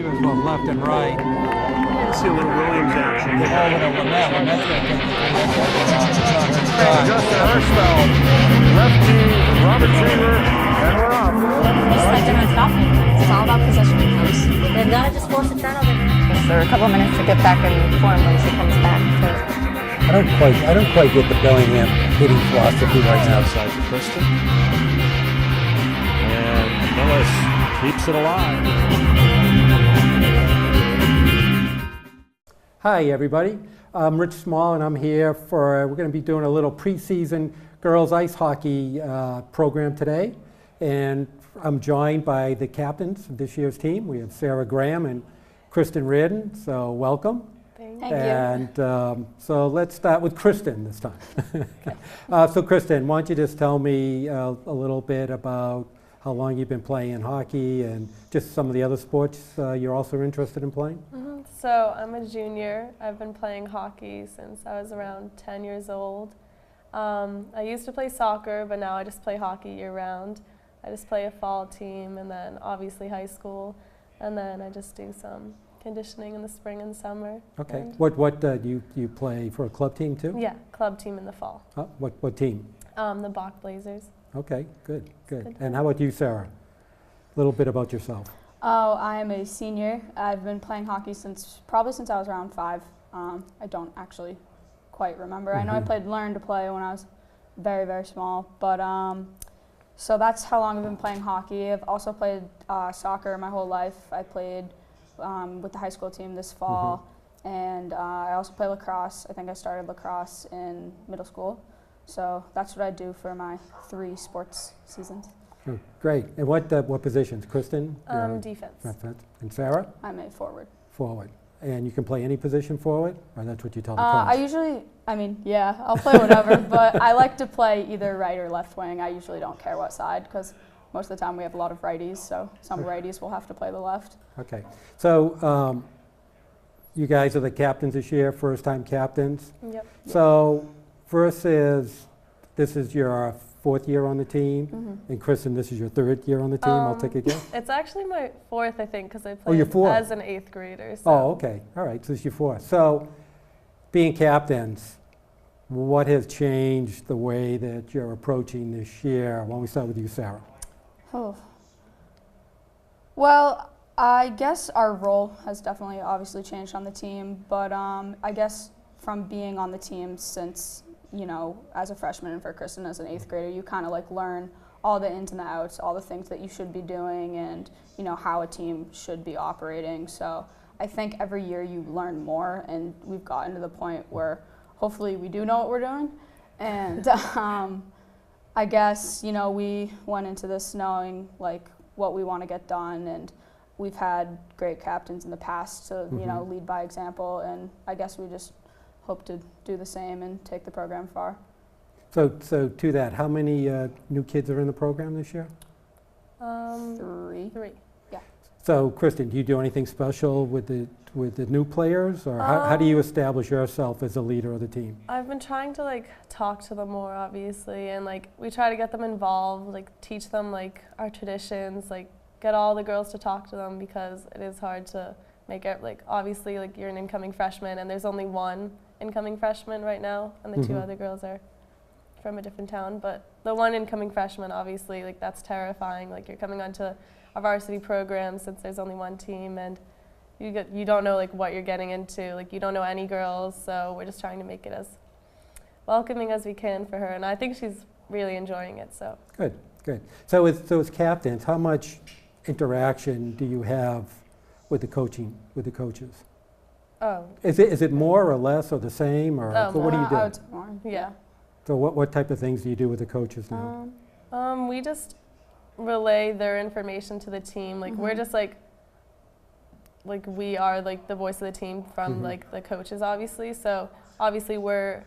receivers both left and right. See a little Williams action. Get over to Lamette. Lamette's going to take the Justin Hirschfeld, lefty, Robert Seaver, and we're off. Just like they're not stopping. It's all about possession. They've got to just force a turnover. There are a couple of minutes to get back in form when she comes back. I don't quite get the Bellingham hitting philosophy right now. Outside to Kristen. And Millis keeps it alive. Hi, everybody. I'm Rich Small, and I'm here we're going to be doing a little preseason girls ice hockey program today. And I'm joined by the captains of this year's team. We have Sarah Graham and Kristen Reardon, so welcome. Thank you. And so let's start with Kristen this time. So Kristen, why don't you just tell me a little bit about how long you've been playing hockey and just some of the other sports you're also interested in playing? Mm-hmm. So I'm a junior. I've been playing hockey since I was around 10 years old. I used to play soccer, but now I just play hockey year-round. I just play a fall team and then obviously high school, and then I just do some conditioning in the spring and summer. Okay. What do you play for a club team too? Yeah, club team in the fall. What team? The Bach Blazers. Okay, good. And how about you, Sarah? A little bit about yourself. Oh, I am a senior. I've been playing hockey probably since I was around 5. I don't actually quite remember. I know I learned to play when I was very, very small, but so that's how long I've been playing hockey. I've also played soccer my whole life. I played with the high school team this fall, and I also play lacrosse. I think I started lacrosse in middle school. So that's what I do for my 3 sports seasons. Oh, great. And what positions? Kristen? Defense. And Sarah? I'm a forward. Forward. And you can play any position forward? Or that's what you tell the coach? I'll play whatever, but I like to play either right or left wing. I usually don't care what side because most of the time we have a lot of righties, so some righties will have to play the left. Okay. So you guys are the captains this year, first-time captains. Yep. So this is your 4th year on the team, and Kristen, this is your 3rd year on the team, I'll take a guess? It's actually my 4th, I think, because I played you're 4th. as an 8th grader. So. Oh, okay. All right, so this is your 4th. So being captains, what has changed the way that you're approaching this year? Why don't we start with you, Sarah? Oh. Well, I guess our role has definitely obviously changed on the team, but I guess from being on the team since, as a freshman and for Kristen as an 8th grader, you kind of learn all the ins and the outs, all the things that you should be doing and, how a team should be operating. So I think every year you learn more, and we've gotten to the point where hopefully we do know what we're doing. And I guess, we went into this knowing what we want to get done, and we've had great captains in the past to, lead by example, and I guess we just hope to do the same and take the program far. So to that, how many new kids are in the program this year? 3. Yeah. So Kristen, do you do anything special with the new players, or how do you establish yourself as a leader of the team? I've been trying to talk to them more, obviously, and we try to get them involved, teach them our traditions, get all the girls to talk to them, because it is hard to make it obviously you're an incoming freshman and there's only one incoming freshman right now, and the 2 other girls are from a different town. But the one incoming freshman, obviously, that's terrifying. You're coming onto a varsity program since there's only one team, and you don't know what you're getting into. You don't know any girls, so we're just trying to make it as welcoming as we can for her, and I think she's really enjoying it. So good. So as captains, how much interaction do you have with the coaches? Oh. Is it more or less or the same, or so what do you do? I would say more. Yeah. So what type of things do you do with the coaches now? We just relay their information to the team. We're just we are the voice of the team from the coaches, obviously. So obviously we'll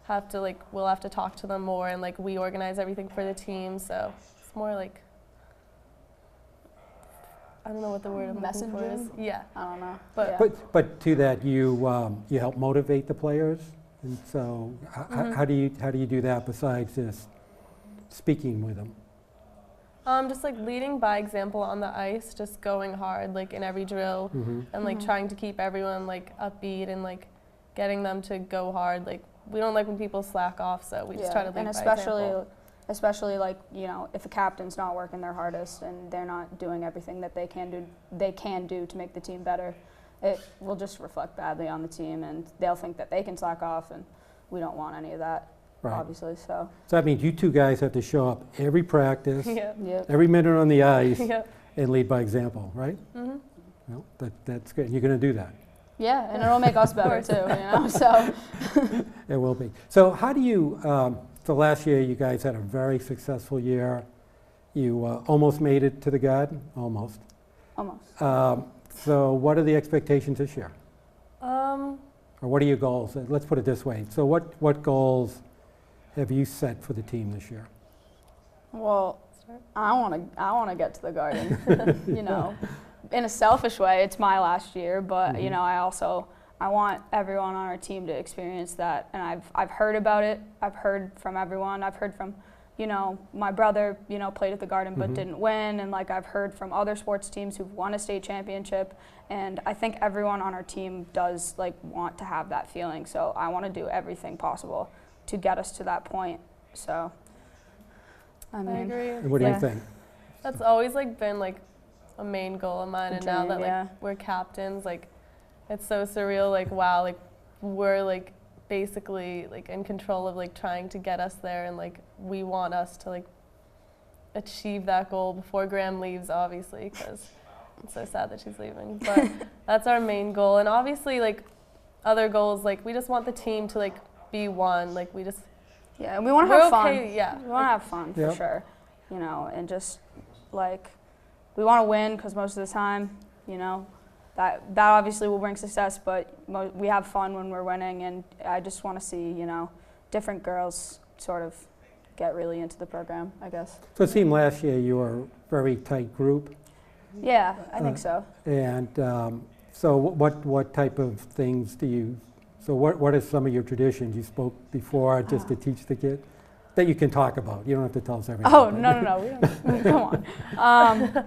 have to talk to them more, and we organize everything for the team. So it's more I don't know what the word I'm looking for is. Yeah. I don't know. But to that, you help motivate the players, and so how do you do that besides just speaking with them? Just like leading by example on the ice, just going hard like in every drill, and like trying to keep everyone like upbeat and like getting them to go hard. Like we don't like when people slack off, so we just try to lead and by especially example. especially like, you know, if a captain's not working their hardest and they're not doing everything that they can do to make the team better, it will just reflect badly on the team, and they'll think that they can slack off, and we don't want any of that, Right. obviously. So So that means you two guys have to show up every practice, Yeah. yeah, every minute on the ice, Yep. and lead by example, right? Mm-hmm. Well, that's good. You're going to do that. yeah, and it'll make us better too, you know. So It will be. So how do you, so last year you guys had a very successful year. You almost made it to the Garden, almost. almost. So what are the expectations this year? Or what are your goals? Let's put it this way. So what goals have you set for the team this year? Well, I want to get to the Garden. You know, in a selfish way, it's my last year, but you know, I want everyone on our team to experience that, and I've heard about it. I've heard from everyone. I've heard from, you know, my brother, you know, played at the Garden but didn't win, and like I've heard from other sports teams who've won a state championship, and I think everyone on our team does like want to have that feeling. So I want to do everything possible to get us to that point. So I I mean, agree. And what do you Yeah. think? That's always like been like a main goal of mine, and now Dream, that like yeah. we're captains, like it's so surreal. Like wow, like we're like basically like in control of like trying to get us there, and like we want us to like achieve that goal before Graham leaves, obviously, because it's so sad that she's leaving. But that's our main goal, and obviously like other goals, like we just want the team to like be one. Like we just yeah, and we want to we're have fun. okay, yeah. We want to have fun for Yep. sure, you know, and just like we want to win because most of the time, you know, that obviously will bring success, but we have fun when we're winning, and I just want to see, you know, different girls sort of get really into the program, I guess. So it seemed last year you were a very tight group, Yeah, I think so. and so what type of things do you? So what are some of your traditions? You spoke before just to teach the kid that you can talk about. You don't have to tell us everything. Oh, but- no, we don't. Come on.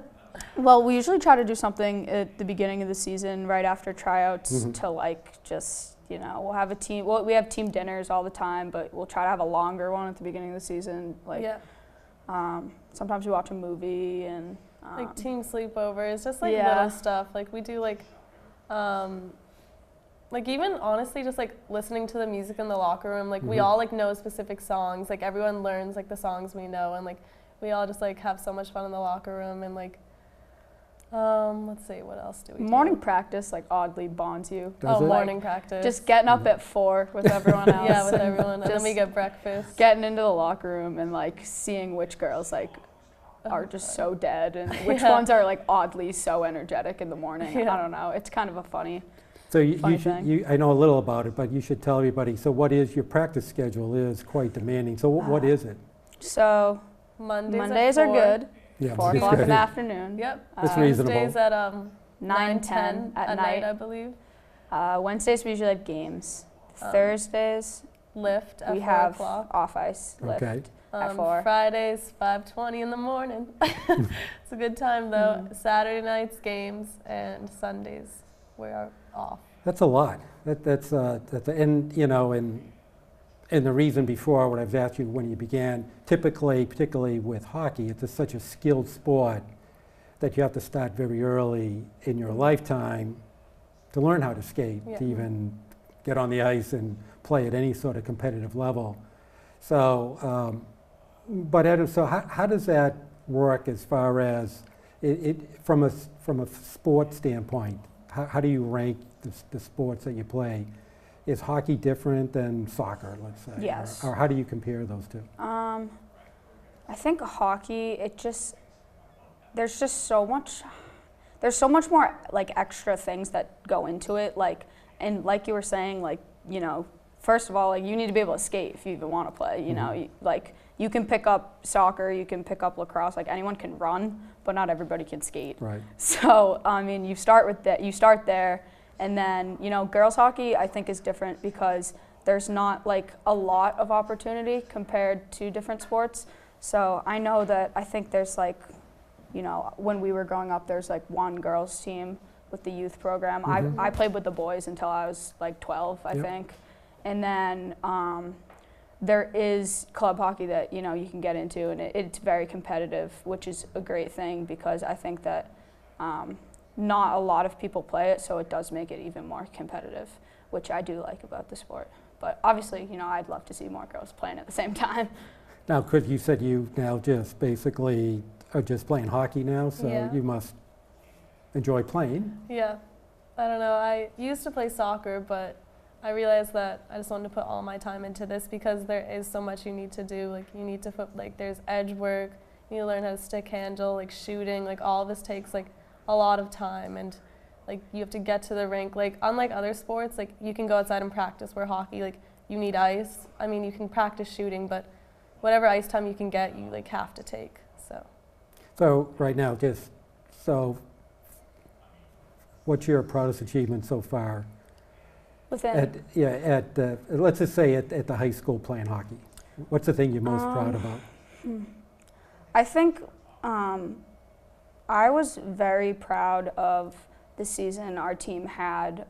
Well, we usually try to do something at the beginning of the season, right after tryouts, to like just, you know, we'll have a team. Well, we have team dinners all the time, but we'll try to have a longer one at the beginning of the season. Like, Yeah. sometimes we watch a movie and. Like team sleepovers, just like Yeah. little stuff. Like we do like even honestly just like listening to the music in the locker room. Like we all like know specific songs. Like everyone learns like the songs we know, and like we all just like have so much fun in the locker room, and like let's see, what else do we do? Morning practice like oddly bonds you. Does it? Morning practice. Just getting up at 4 with everyone else. yeah, with everyone, and then just we get breakfast. getting into the locker room and like seeing which girls like are just so dead and which Yeah. ones are like oddly so energetic in the morning. Yeah. I don't know. It's kind of a funny. So you Funny should, thing. I know a little about it, but you should tell everybody. So what is your practice schedule? Is quite demanding. So what is it? So Mondays are 4. good. Yeah, 4 it's o'clock in good. the afternoon. Yep. It's reasonable. Tuesdays at 9:10 at night. I believe. Wednesdays we usually have games. Thursdays Lift at we 4 have o'clock. off ice lift Okay. at 4. Fridays 5:20 in the morning. It's a good time though. Saturday nights games, and Sundays we are off. That's a lot. That's and you know, and the reason before what I've asked you when you began, typically, particularly with hockey, it's such a skilled sport that you have to start very early in your lifetime to learn how to skate, Yeah. to even get on the ice and play at any sort of competitive level. So, but Adam, so how does that work as far as it from a sports standpoint? How do you rank the sports that you play? Is hockey different than soccer, let's say? Yes. Or how do you compare those two? I think hockey, there's so much more like extra things that go into it. Like, and like you were saying, like, you know, first of all, like you need to be able to skate if you even want to play, you know, like you can pick up soccer, you can pick up lacrosse, like anyone can run, but not everybody can skate. Right. So, I mean, you start there, and then, you know, girls hockey I think is different because there's not like a lot of opportunity compared to different sports. So I know that I think there's like, you know, when we were growing up, there's like one girls team with the youth program. I played with the boys until I was like 12, I think. And then there is club hockey that, you know, you can get into, and it's very competitive, which is a great thing because I think that not a lot of people play it, so it does make it even more competitive, which I do like about the sport. But obviously, you know, I'd love to see more girls playing at the same time. Now, Chris, you said you now just basically are just playing hockey now, so Yeah. you must enjoy playing. Yeah. I don't know. I used to play soccer, but I realized that I just wanted to put all my time into this because there is so much you need to do. Like, you need to put, like, there's edge work, you need to learn how to stick handle, like shooting, like all of this takes like a lot of time, and like you have to get to the rink. Like, unlike other sports, like you can go outside and practice, where hockey, like you need ice. I mean, you can practice shooting, but whatever ice time you can get, you like have to take. So right now, just so, what's your proudest achievement so far? Within Let's just say at the high school playing hockey. What's the thing you're most proud about? I think I was very proud of the season our team had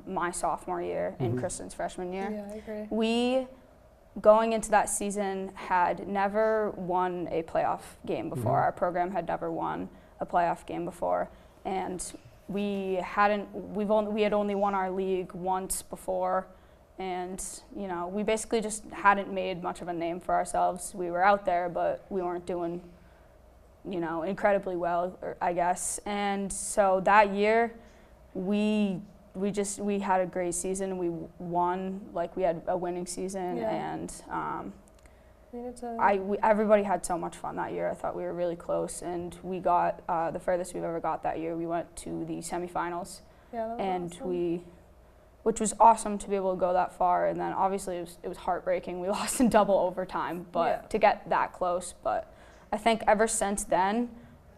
my sophomore year and Kristen's freshman year. Yeah, I agree. We, going into that season, had never won a playoff game before. Our program had never won a playoff game before, and we had only won our league once before, and you know, we basically just hadn't made much of a name for ourselves. We were out there, but we weren't doing, you know, incredibly well, I guess. And so that year, we had a great season. We won, like we had a winning season, and everybody had so much fun that year. I thought we were really close, and we got the furthest we've ever got that year. We went to the semifinals, and awesome. Which was awesome to be able to go that far. And then obviously it was heartbreaking. We lost in double overtime, but to get that close. But I think ever since then,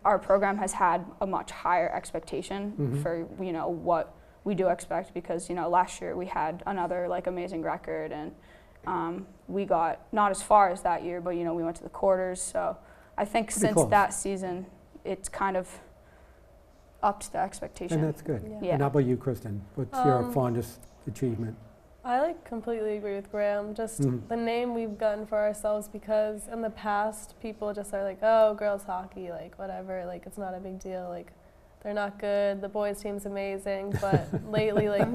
our program has had a much higher expectation for, you know, what we do expect, because, you know, last year we had another like amazing record, and we got not as far as that year, but, you know, we went to the quarters. So I think Pretty since close. that season, it's kind of upped the expectation. And that's good. Yeah. And how about you, Kristen? What's your fondest achievement? I like completely agree with Graham. Just the name we've gotten for ourselves, because in the past people just are like, oh, girls hockey, like whatever, like it's not a big deal, like they're not good, the boys team's amazing. But lately, like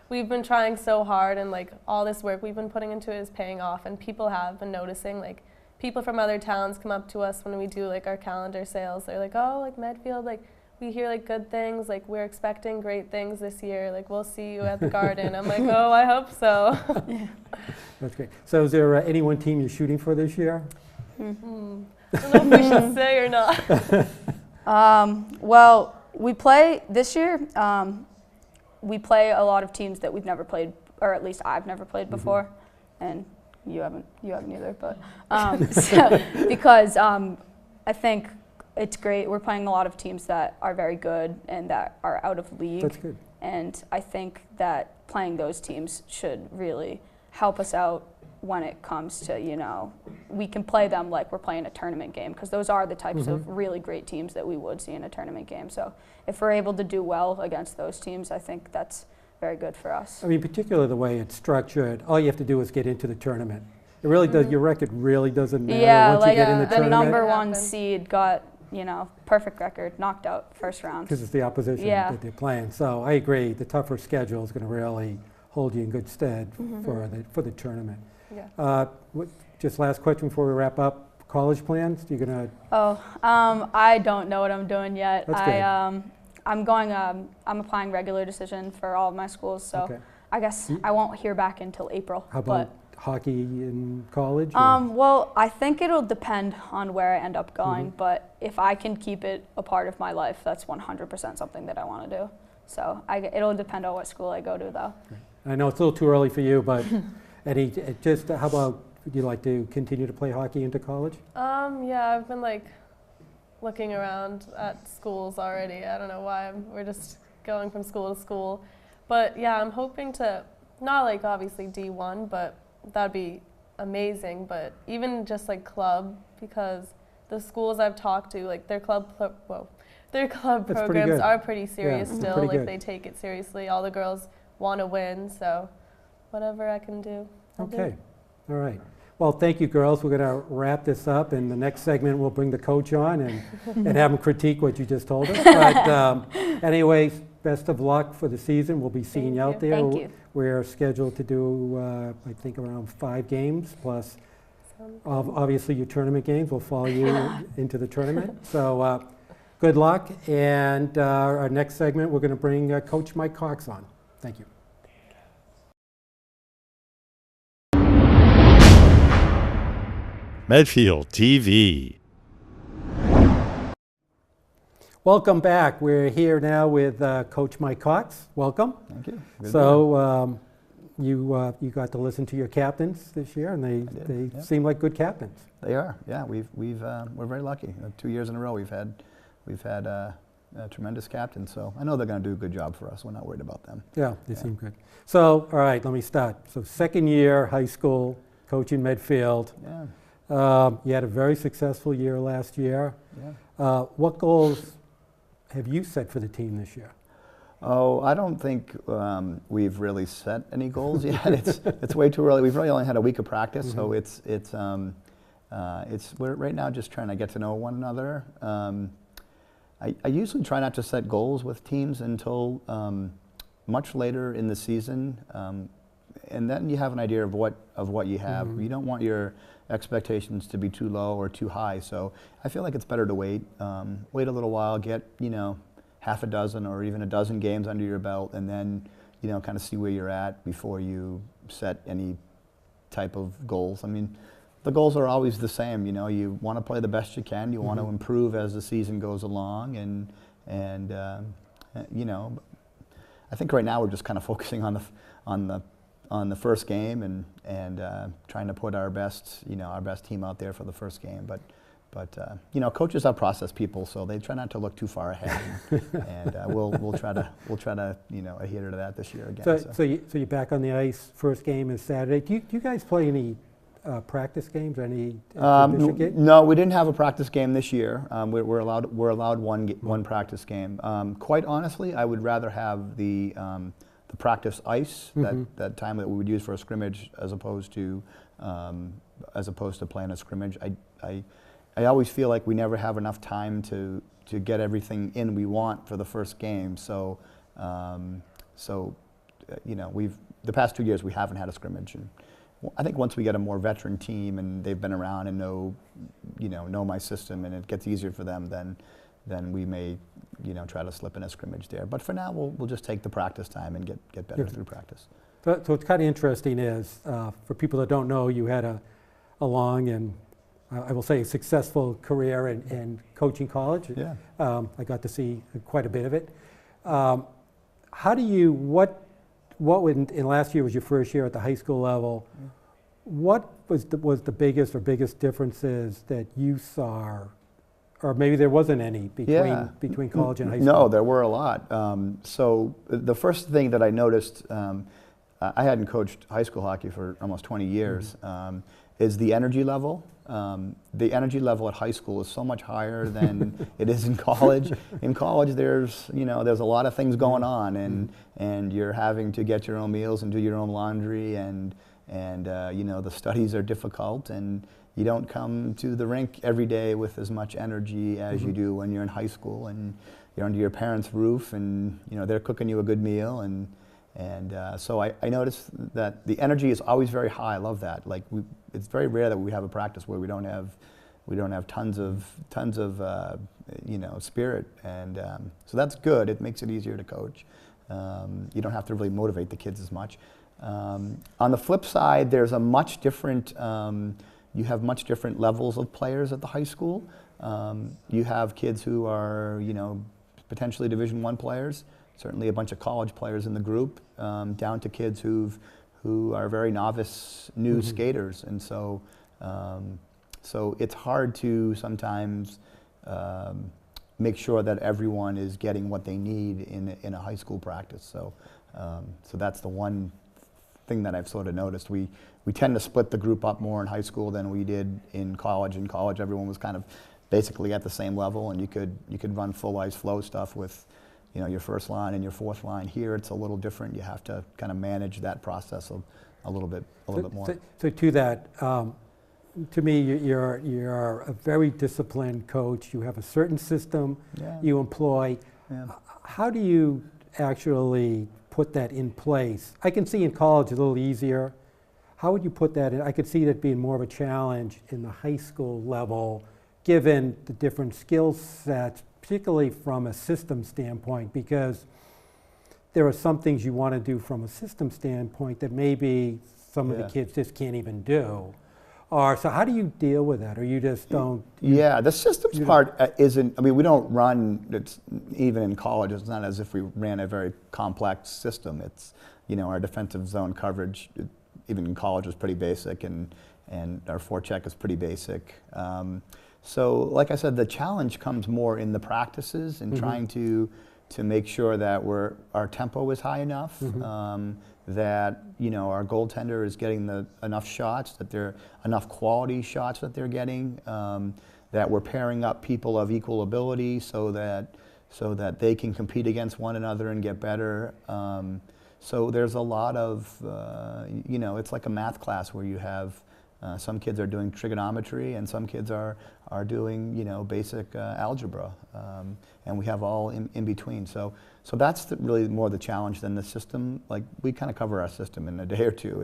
we've been trying so hard, and like all this work we've been putting into it is paying off, and people have been noticing. Like people from other towns come up to us when we do like our calendar sales. They're like, oh, like Medfield, like we hear like good things, like we're expecting great things this year, like we'll see you at the Garden. I'm like, oh, I hope so. That's great. So is there any one team you're shooting for this year? I don't know if we should say or not. Well, we play this year. We play a lot of teams that we've never played, or at least I've never played before, and you haven't either. But because I think it's great. We're playing a lot of teams that are very good and that are out of league. That's good. And I think that playing those teams should really help us out when it comes to, you know, we can play them like we're playing a tournament game, because those are the types of really great teams that we would see in a tournament game. So if we're able to do well against those teams, I think that's very good for us. I mean, particularly the way it's structured, all you have to do is get into the tournament. It really does, your record really doesn't matter once you get in the the tournament. number one seed got, you know, perfect record, knocked out first round. Because it's the opposition that they're playing. So I agree, the tougher schedule is going to really hold you in good stead for the tournament. Yeah. Just last question before we wrap up. College plans? You're gonna? I don't know what I'm doing yet. That's good. I'm applying regular decision for all of my schools, so I guess I won't hear back until April. How about hockey in college? Well, I think it'll depend on where I end up going, but if I can keep it a part of my life, that's 100% something that I want to do. So it'll depend on what school I go to, though. I know it's a little too early for you, but how about, would you like to continue to play hockey into college? Yeah, I've been like looking around at schools already. I don't know why, we're just going from school to school. But yeah, I'm hoping to, not like obviously D1, but that'd be amazing, but even just like club, because the schools I've talked to, like their club That's pretty programs good. are pretty serious Yeah, still. pretty Like good. they take it seriously. All the girls want to win, so whatever I can do. I'll do. Okay, all right. Well, thank you, girls. We're going to wrap this up. In the next segment, we'll bring the coach on and have him critique what you just told us. But anyways, best of luck for the season. We'll be seeing you out there. Thank you. We're scheduled to do, I think, around 5 games, plus obviously your tournament games will follow you into the tournament. So good luck. And our next segment, we're going to bring Coach Mike Cox on. Thank you. Medfield TV. Welcome back. We're here now with Coach Mike Cox. Welcome. Thank you. Good So you got to listen to your captains this year, and they yeah. seem like good captains. They are. Yeah, we're very lucky. 2 years in a row we've had a tremendous captain. So I know they're going to do a good job for us. We're not worried about them. Yeah, they seem good. So all right, let me start. So second year high school, coaching Medfield. Yeah. You had a very successful year last year. Yeah. What goals have you set for the team this year? Oh, I don't think we've really set any goals yet. It's way too early. We've really only had a week of practice, so we're right now just trying to get to know one another. I usually try not to set goals with teams until much later in the season, and then you have an idea of what you have. You don't want your expectations to be too low or too high, so I feel like it's better to wait a little while, get half a dozen or even a dozen games under your belt, and then kind of see where you're at before you set any type of goals. I mean, the goals are always the same. You want to play the best you can. You want to improve as the season goes along, and I think right now we're just kind of focusing on the first game and trying to put our best team out there for the first game. But coaches are process people, so they try not to look too far ahead, and we'll try to adhere to that this year again. So you're back on the ice. First game is Saturday. Do you guys play any practice games? Any games? No, we didn't have a practice game this year. We're allowed one practice game. Quite honestly, I would rather have the practice ice, that time that we would use for a scrimmage, as opposed to playing a scrimmage. I always feel like we never have enough time to get everything in we want for the first game. So the past 2 years we haven't had a scrimmage, and I think once we get a more veteran team and they've been around and know my system, and it gets easier for them, then we may try to slip in a scrimmage there. But for now, we'll just take the practice time and get better through practice. So what's kind of interesting is, for people that don't know, you had a long and I will say a successful career in coaching college. Yeah. I got to see quite a bit of it. In last year was your first year at the high school level. What was the biggest differences that you saw, or maybe there wasn't any between college and high school? No, there were a lot. So the first thing that I noticed, I hadn't coached high school hockey for almost 20 years, is the energy level. The energy level at high school is so much higher than it is in college. In college, there's a lot of things going on, and you're having to get your own meals and do your own laundry, and the studies are difficult, and you don't come to the rink every day with as much energy as you do when you're in high school, and you're under your parents' roof, and they're cooking you a good meal, and so I noticed that the energy is always very high. I love that. Like it's very rare that we have a practice where we don't have tons of spirit, and so that's good. It makes it easier to coach. You don't have to really motivate the kids as much. On the flip side, there's a much different. You have much different levels of players at the high school. You have kids who are potentially Division I players. Certainly a bunch of college players in the group, down to kids who are very novice, new skaters, and so it's hard to sometimes make sure that everyone is getting what they need in a high school practice. So that's the one thing that I've sort of noticed. We we tend to split the group up more in high school than we did in college. In college, everyone was kind of basically at the same level, and you could run full ice flow stuff with, you know, your first line and your fourth line. Here, it's a little different. You have to kind of manage that process a little bit more. So to that, to me, you're a very disciplined coach. You have a certain system you employ. Yeah. How do you actually put that in place? I can see in college a little easier. How would you put that in? I could see that being more of a challenge in the high school level, given the different skill sets, particularly from a system standpoint, because there are some things you want to do from a system standpoint that maybe some of the kids just can't even do. Or so how do you deal with that? Or you just don't? Yeah, the systems part isn't, I mean, we don't run, it's, even in college, it's not as if we ran a very complex system. It's, you know, our defensive zone coverage, even in college, was pretty basic, and our forecheck is pretty basic. So, like I said, the challenge comes more in the practices and trying to make sure that our tempo is high enough, that, you know, our goaltender is getting enough shots, that they're enough quality shots that they're getting, that we're pairing up people of equal ability so that they can compete against one another and get better. So there's a lot of, you know, it's like a math class where you have some kids are doing trigonometry and some kids are doing, you know, basic algebra, and we have all in between. So that's really more the challenge than the system. Like, we kind of cover our system in a day or two.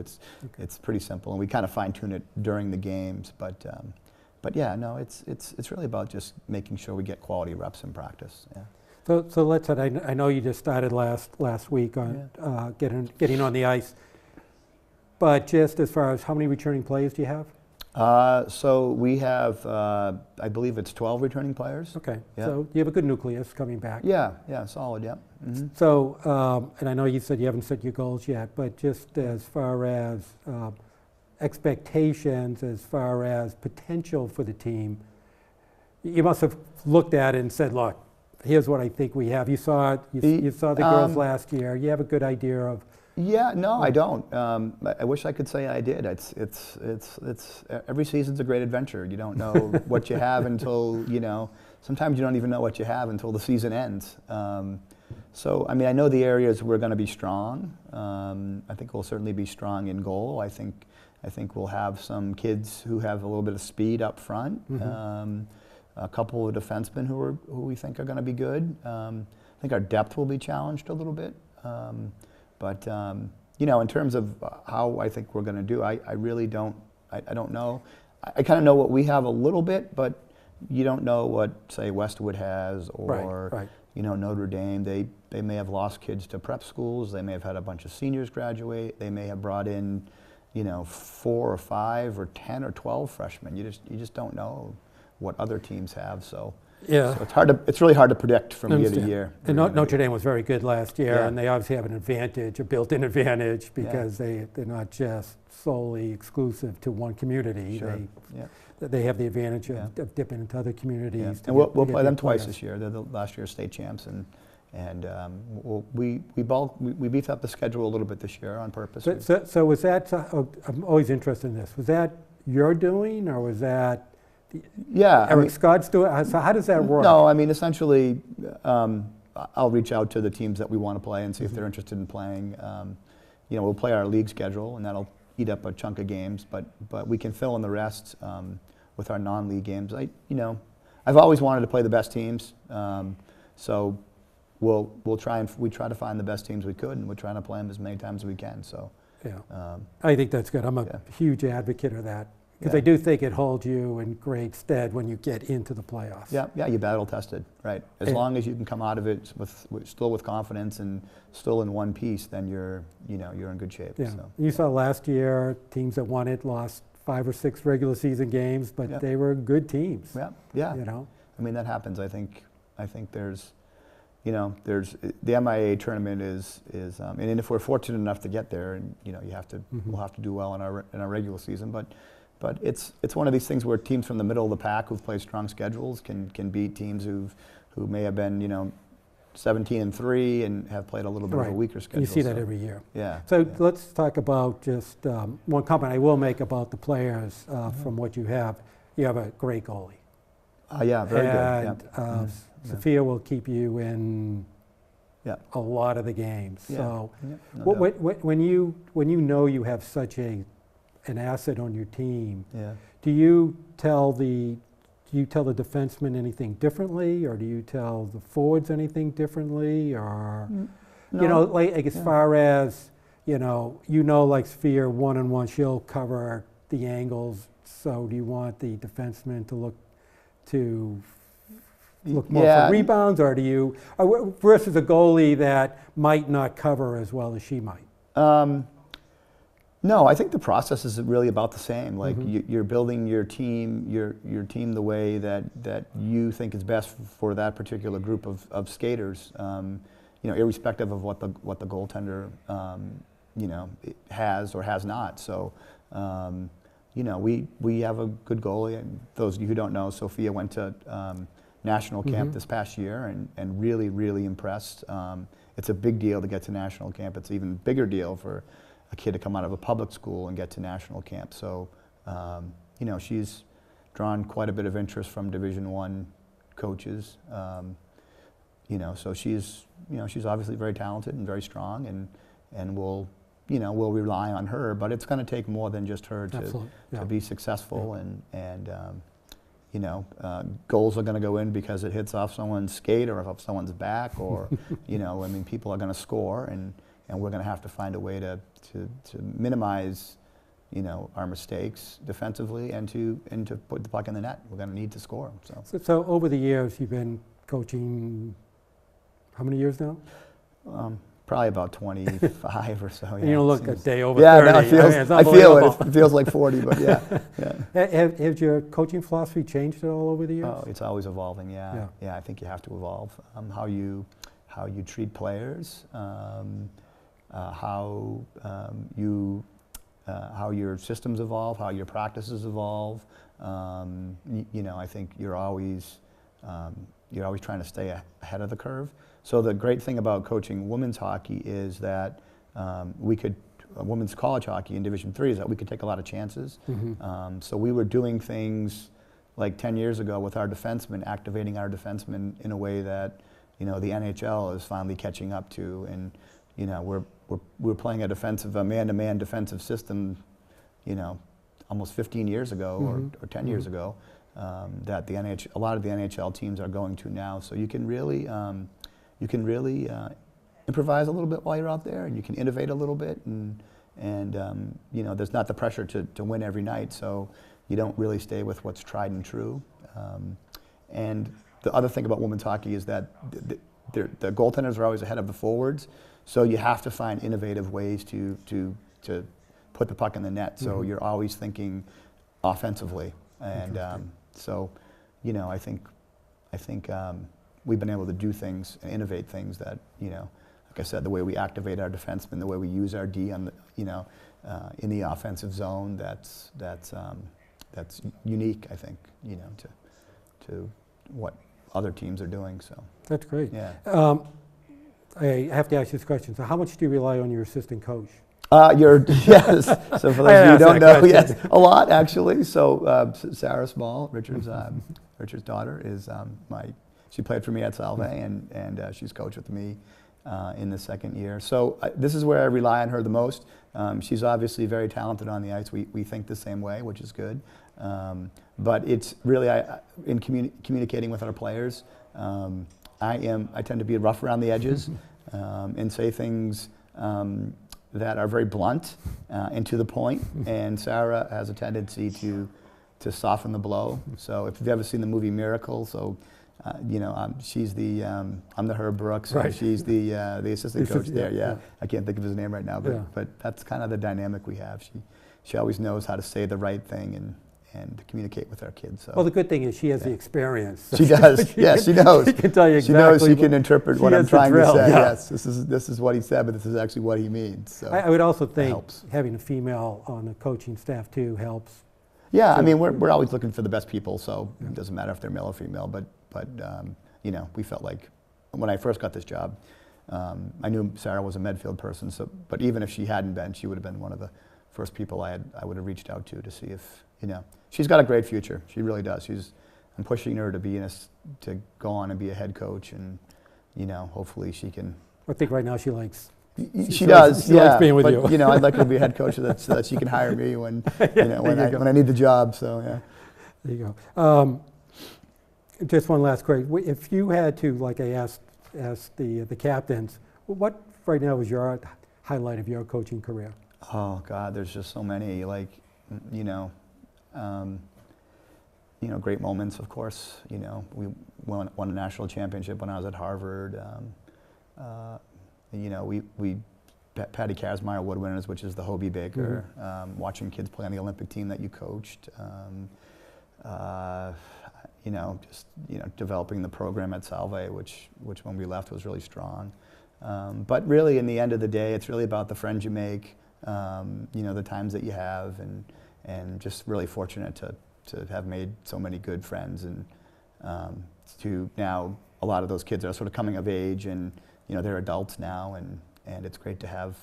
It's pretty simple, and we kind of fine tune it during the games. But yeah, no, it's really about just making sure we get quality reps in practice. Yeah. So let's say, I know you just started last week on getting on the ice, but just as far as how many returning players do you have? So we have, I believe it's 12 returning players. Okay, Yeah. so you have a good nucleus coming back. Yeah, solid, yeah. So, and I know you said you haven't set your goals yet, but just as far as expectations, as far as potential for the team, you must have looked at it and said, look, here's what I think we have. You saw the girls last year. You have a good idea of. Yeah, no, I don't. I wish I could say I did. It's every season's a great adventure. You don't know what you have until, you know, sometimes you don't even know what you have until the season ends. So, I mean, I know the areas we're going to be strong. I think we'll certainly be strong in goal. I think we'll have some kids who have a little bit of speed up front. A couple of defensemen who we think are going to be good. I think our depth will be challenged a little bit. But you know, in terms of how I think we're going to do, I really don't. I don't know. I kind of know what we have a little bit, but you don't know what, say, Westwood has, or you know, Notre Dame. They may have lost kids to prep schools. They may have had a bunch of seniors graduate. They may have brought in, you know, 4 or 5 or 10 or 12 freshmen. You just don't know what other teams have. So yeah, so it's really hard to predict from year to year. And Notre Dame was very good last year, Yeah. and they obviously have an advantage, a built-in advantage, because they're not just solely exclusive to one community. Sure. They have the advantage of dipping into other communities. Yeah. to And we'll get play them good twice players. this year. They're the last year's state champs, and we beefed up the schedule a little bit this year on purpose. So was that? I'm always interested in this. Was that your doing, or was that? Eric Scott's doing. So how does that work? No, I mean, essentially, I'll reach out to the teams that we want to play and see if they're interested in playing. You know, we'll play our league schedule, and that'll eat up a chunk of games, but we can fill in the rest with our non-league games. I've always wanted to play the best teams, so we try to find the best teams we could, and we're trying to play them as many times as we can. So I think that's good. I'm a huge advocate of that. Because I do think it holds you in great stead when you get into the playoffs. Yeah, you battle tested, right? As long as you can come out of it still with confidence and still in one piece, then you're in good shape. Yeah. So. You saw last year teams that won it lost 5 or 6 regular season games, but they were good teams. Yeah. You know. I mean, that happens. I think there's the MIA tournament is and if we're fortunate enough to get there, and we'll have to do well in our regular season, but it's one of these things where teams from the middle of the pack who've played strong schedules can beat teams who may have been 17-3 and have played a little bit of a Right. weaker schedule. You see that so, every year. Yeah. So yeah. let's talk about just one comment I will make about the players from what you have. You have a great goalie. Yeah, very And good. Yeah. Sophia will keep you in Yeah. a lot of the games. Yeah. So Yeah, no doubt. when you know you have such an asset on your team, Yeah. do you tell the defensemen anything differently, or do you tell the forwards anything differently, or you know, like as far as like Sophia one-on-one, she'll cover the angles. So do you want the defenseman to look more for rebounds, or do you versus a goalie that might not cover as well as she might? No, I think the process is really about the same. Like you're building your team the way that you think is best for that particular group of skaters. Irrespective of what the goaltender has or has not. So we have a good goalie. And those of you who don't know, Sophia went to national camp this past year and really, really impressed. It's a big deal to get to national camp. It's an even bigger deal for a kid to come out of a public school and get to national camp. So, she's drawn quite a bit of interest from Division I coaches. So she's obviously very talented and very strong, and we'll rely on her. But it's going to take more than just her to be successful, and goals are going to go in because it hits off someone's skate or off someone's back, or people are going to score, and we're going to have to find a way to minimize, our mistakes defensively and to put the puck in the net. We're going to need to score. So over the years, you've been coaching. How many years now? Probably about 25 or so. Yeah, and you don't look a day over 30. Yeah, no, I feel it. It feels like 40, but yeah. Has your coaching philosophy changed at all over the years? Oh, it's always evolving. Yeah. I think you have to evolve. How you treat players. How your systems evolve, how your practices evolve. I think you're always trying to stay ahead of the curve. So the great thing about coaching women's hockey is that women's college hockey in Division III is that we could take a lot of chances. So we were doing things like 10 years ago with our defensemen, activating our defensemen in a way that the NHL is finally catching up to, and we're playing a man-to-man defensive system, almost 15 years ago or 10 years ago, that a lot of the NHL teams are going to now. So you can really improvise a little bit while you're out there, and you can innovate a little bit, and there's not the pressure to win every night, so you don't really stay with what's tried and true. And the other thing about women's hockey is that the goaltenders are always ahead of the forwards. So you have to find innovative ways to put the puck in the net. So you're always thinking offensively, and I think we've been able to do things and innovate things that like I said, the way we activate our defensemen, the way we use our D on the in the offensive zone. That's unique, I think, to what other teams are doing. So that's great. Yeah. I have to ask you this question. So how much do you rely on your assistant coach? Yes. So for those of you who don't know, yes, a lot actually. So Sarah Small, Richard's daughter, is she played for me at Salve, and she's coached with me in the second year. So this is where I rely on her the most. She's obviously very talented on the ice. We think the same way, which is good. But it's really in communicating with our players. I tend to be rough around the edges and say things that are very blunt and to the point. And Sarah has a tendency to soften the blow. So if you've ever seen the movie Miracle, she's I'm the Herb Brooks, right. And she's the assistant coach there. Yeah, I can't think of his name right now, but that's kind of the dynamic we have. She always knows how to say the right thing and to communicate with our kids. So. Well, the good thing is she has the experience. So she does. She knows. She can tell you exactly. She knows. She can interpret what I'm trying to say. Yeah. Yes, this is what he said, but this is actually what he means. So I would also think having a female on the coaching staff too helps. Yeah, I mean we're always looking for the best people, so it doesn't matter if they're male or female. But we felt like when I first got this job, I knew Sarah was a Medfield person, but even if she hadn't been, she would have been one of the first people I would have reached out to see if, she's got a great future. She really does. I'm pushing her to to go on and be a head coach, and, hopefully she can. I think right now she likes. She does, she yeah. likes being with but, you. I'd like her to be a head coach so that she can hire me when, when I need the job. So yeah. There you go. Just one last question. If you had to, like I asked the captains, what right now is your highlight of your coaching career? Oh God, there's just so many. Like, great moments, of course. We won a national championship when I was at Harvard. Patty Kazmaier Woodwinners, which is the Hobie Baker. Watching kids play on the Olympic team that you coached. Developing the program at Salve, which when we left was really strong. But really, in the end of the day, it's really about the friends you make, the times that you have, and just really fortunate to have made so many good friends, and to now a lot of those kids are sort of coming of age, and they're adults now, and it's great to have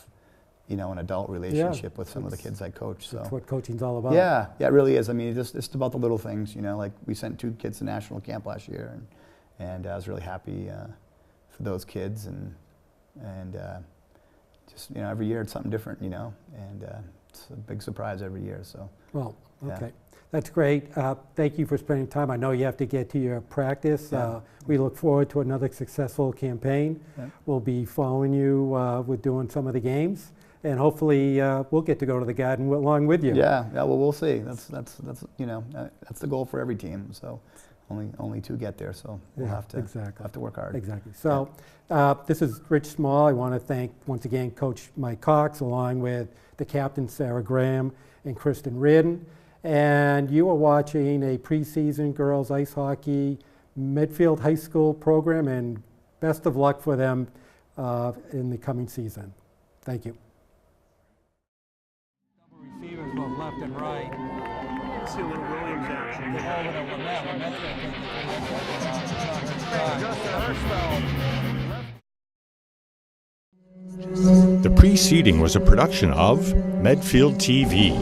an adult relationship with some of the kids I coach. So that's what coaching's all about. Yeah, it really is. I mean, it's about the little things. Like we sent 2 kids to national camp last year, and I was really happy for those kids, and just every year it's something different, and it's a big surprise every year. So well, okay. Yeah. That's great. Thank you for spending time. I know you have to get to your practice. Yeah. We look forward to another successful campaign. Yeah. We'll be following you with doing some of the games, and hopefully we'll get to go to the Garden along with you. Yeah. Well, we'll see. That's the goal for every team. So only 2 get there. So we'll have to work hard. Exactly. So this is Rich Small. I want to thank once again Coach Mike Cox, along with the captain Sarah Graham and Kristen Reardon. And you are watching a preseason girls ice hockey Medfield High School program, and best of luck for them in the coming season. Thank you. Double receivers both left and right. See a little Williams action. The preceding was a production of Medfield TV.